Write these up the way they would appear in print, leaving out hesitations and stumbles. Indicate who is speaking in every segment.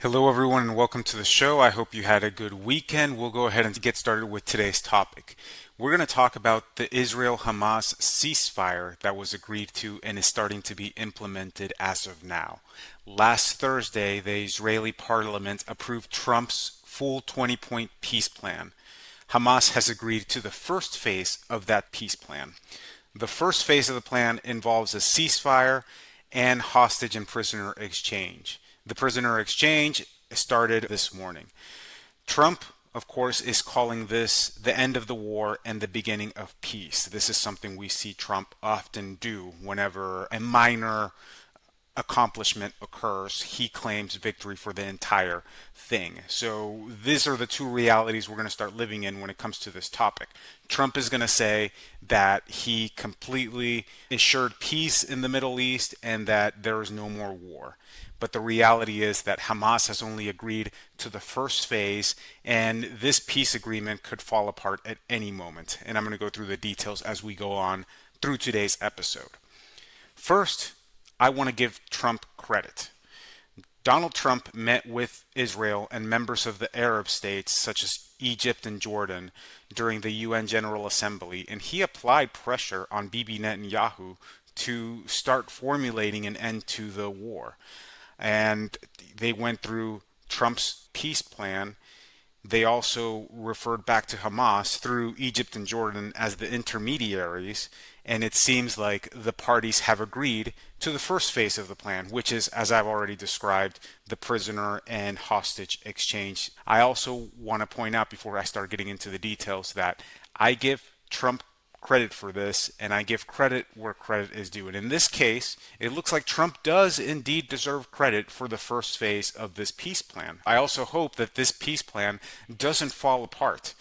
Speaker 1: Hello, everyone, and welcome to the show. I hope you had a good weekend. We'll go ahead and get started with today's topic. We're going to talk about the Israel Hamas ceasefire that was agreed to and is starting to be implemented as of now. Last Thursday, the Israeli parliament approved Trump's full 20-point peace plan. Hamas has agreed to the first phase of that peace plan. The first phase of the plan involves a ceasefire and hostage and prisoner exchange. The prisoner exchange started this morning. Trump, of course, is calling this the end of the war and the beginning of peace. This is something we see Trump often do whenever a minor accomplishment occurs. He claims victory for the entire thing. So these are the two realities we're going to start living in when it comes to this topic. Trump is going to say that he completely assured peace in the Middle East and that there is no more war. But the reality is that Hamas has only agreed to the first phase, and this peace agreement could fall apart at any moment. And I'm going to go through the details as we go on through today's episode. First, I want to give Trump credit. Donald Trump met with Israel and members of the Arab states, such as Egypt and Jordan, during the UN General Assembly, and he applied pressure on Bibi Netanyahu to start formulating an end to the war. And they went through Trump's peace plan. They also referred back to Hamas through Egypt and Jordan as the intermediaries, and it seems like the parties have agreed to the first phase of the plan, which is, as I've already described, the prisoner and hostage exchange. I also want to point out before I start getting into the details that I give Trump credit for this, and I give credit where credit is due. And in this case, it looks like Trump does indeed deserve credit for the first phase of this peace plan. I also hope that this peace plan doesn't fall apart.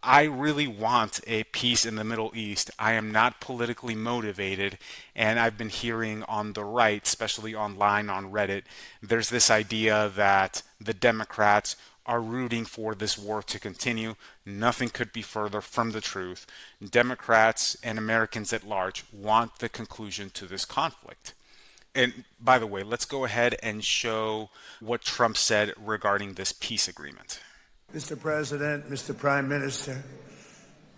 Speaker 1: I really want a peace in the Middle East. I am not politically motivated, and I've been hearing on the right, especially online on Reddit, there's this idea that the Democrats are rooting for this war to continue. Nothing could be further from the truth. Democrats and Americans at large want the conclusion to this conflict. And by the way, let's go ahead and show what Trump said regarding this peace agreement.
Speaker 2: Mr. President, Mr. Prime Minister,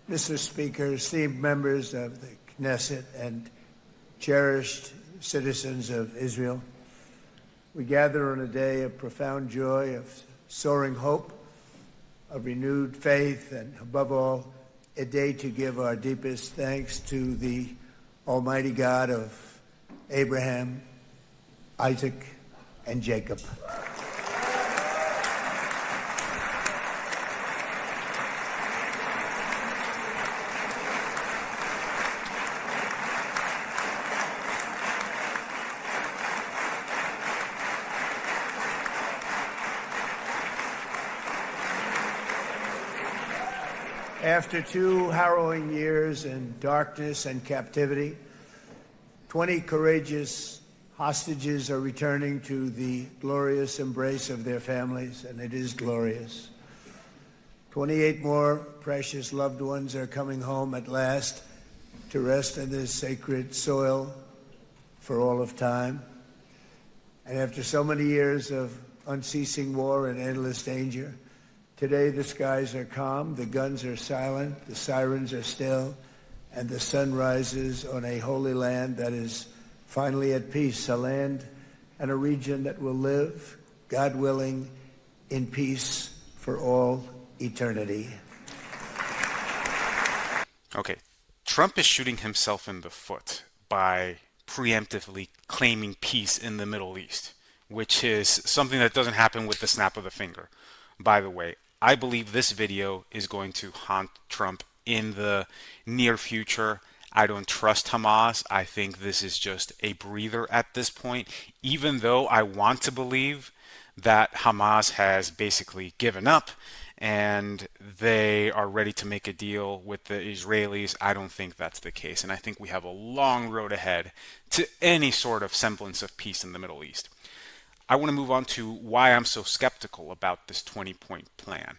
Speaker 2: Mr. Speaker, esteemed members of the Knesset and cherished citizens of Israel, we gather on a day of profound joy, of soaring hope, of renewed faith, and above all, a day to give our deepest thanks to the Almighty God of Abraham, Isaac, and Jacob. After 2 harrowing years in darkness and captivity, 20 courageous hostages are returning to the glorious embrace of their families, and it is glorious. 28 more precious loved ones are coming home at last to rest in this sacred soil for all of time. And after so many years of unceasing war and endless danger, today the skies are calm, the guns are silent, the sirens are still, and the sun rises on a holy land that is finally at peace, a land and a region that will live, God willing, in peace for all eternity.
Speaker 1: Okay, Trump is shooting himself in the foot by preemptively claiming peace in the Middle East, which is something that doesn't happen with the snap of a finger. By the way, I believe this video is going to haunt Trump in the near future. I don't trust Hamas. I think this is just a breather at this point, even though I want to believe that Hamas has basically given up and they are ready to make a deal with the Israelis. I don't think that's the case, and I think we have a long road ahead to any sort of semblance of peace in the Middle East. I want to move on to why I'm so skeptical about this 20-point plan.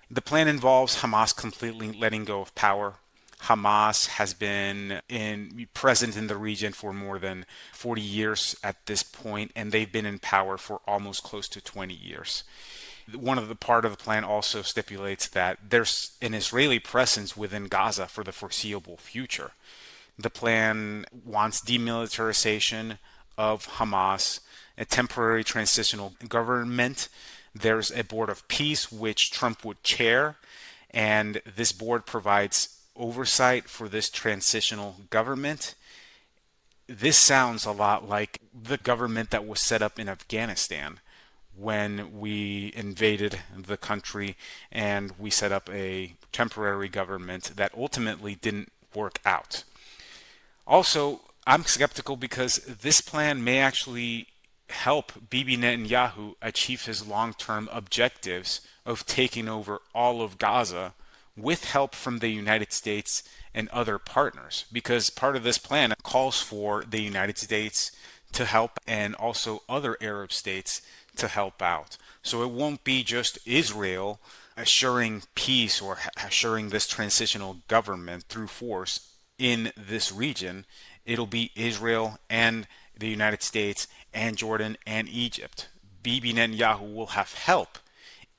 Speaker 1: The plan involves Hamas completely letting go of power. Hamas has been present in the region for more than 40 years at this point, and they've been in power for almost close to 20 years. One of the part of the plan also stipulates that there's an Israeli presence within Gaza for the foreseeable future. The plan wants demilitarization of Hamas, a temporary transitional government. There's a board of peace which Trump would chair, and this board provides oversight for this transitional government. This sounds a lot like the government that was set up in Afghanistan when we invaded the country and we set up a temporary government that ultimately didn't work out. Also, I'm skeptical because this plan may actually help Bibi Netanyahu achieve his long-term objectives of taking over all of Gaza with help from the United States and other partners, because part of this plan calls for the United States to help and also other Arab states to help out. So it won't be just Israel assuring peace or assuring this transitional government through force in this region. It'll be Israel and the United States and Jordan and Egypt. Bibi Netanyahu will have help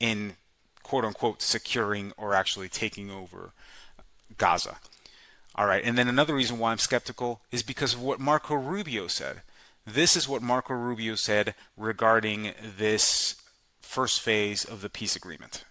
Speaker 1: in quote unquote securing or actually taking over Gaza. All right, and then another reason why I'm skeptical is because of what Marco Rubio said. This is what Marco Rubio said regarding this first phase of the peace agreement.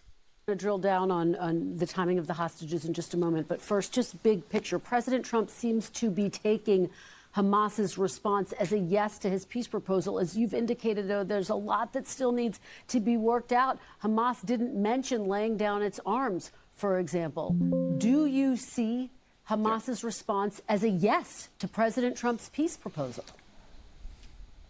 Speaker 3: I'm going to drill down on the timing of the hostages in just a moment. But first, just big picture. President Trump seems to be taking Hamas's response as a yes to his peace proposal. As you've indicated, though, there's a lot that still needs to be worked out. Hamas didn't mention laying down its arms, for example. Do you see Hamas's response as a yes to President Trump's peace proposal?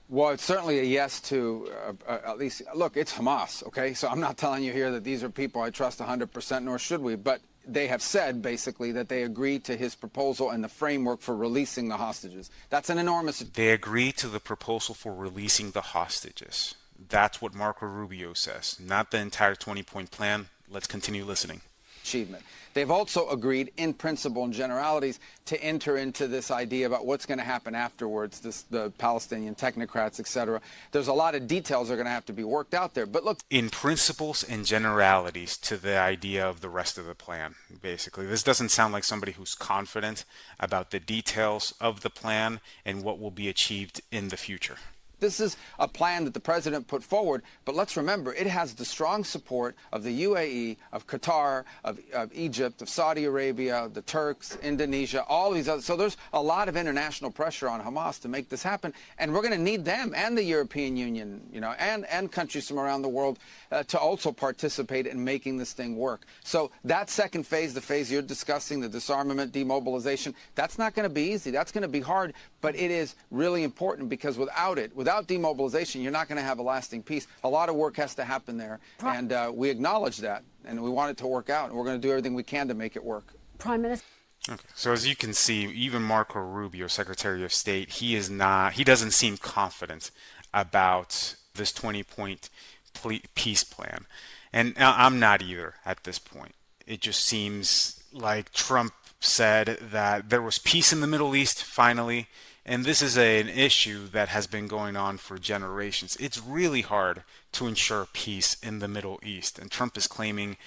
Speaker 4: Well, it's certainly a yes to at least, look, it's Hamas, okay? So I'm not telling you here that these are people I trust 100%, nor should we. But they have said, basically, that they agreed to his proposal and the framework for releasing the hostages. That's an enormous...
Speaker 1: They agreed to the proposal for releasing the hostages. That's what Marco Rubio says, not the entire 20-point plan. Let's continue listening.
Speaker 4: Achievement. They've also agreed in principle and generalities to enter into this idea about what's going to happen afterwards, the Palestinian technocrats, etc. There's a lot of details that are going to have to be worked out there. But look,
Speaker 1: in principles and generalities to the idea of the rest of the plan, basically. This doesn't sound like somebody who's confident about the details of the plan and what will be achieved in the future.
Speaker 4: This is a plan that the president put forward, but let's remember, it has the strong support of the UAE, of Qatar, of Egypt, of Saudi Arabia, the Turks, Indonesia, all these others. So there's a lot of international pressure on Hamas to make this happen, and we're going to need them and the European Union, and countries from around the world to also participate in making this thing work. So that second phase, the phase you're discussing, the disarmament, demobilization, that's not going to be easy. That's going to be hard, but it is really important because without it, without demobilization, you're not going to have a lasting peace. A lot of work has to happen there, and we acknowledge that, and we want it to work out, and we're going to do everything we can to make it work.
Speaker 3: Prime Minister.
Speaker 1: Okay. So as you can see, even Marco Rubio, Secretary of State, he doesn't seem confident about this 20-point peace plan. And I'm not either at this point. It just seems like Trump said that there was peace in the Middle East finally, and this is an issue that has been going on for generations. It's really hard to ensure peace in the Middle East, and Trump is claiming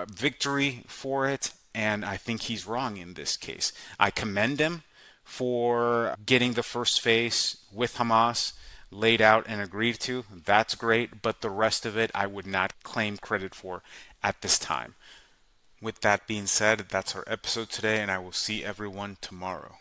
Speaker 1: victory for it, and I think he's wrong in this case. I commend him for getting the first phase with Hamas laid out and agreed to. That's great, but the rest of it I would not claim credit for at this time. With that being said, that's our episode today, and I will see everyone tomorrow.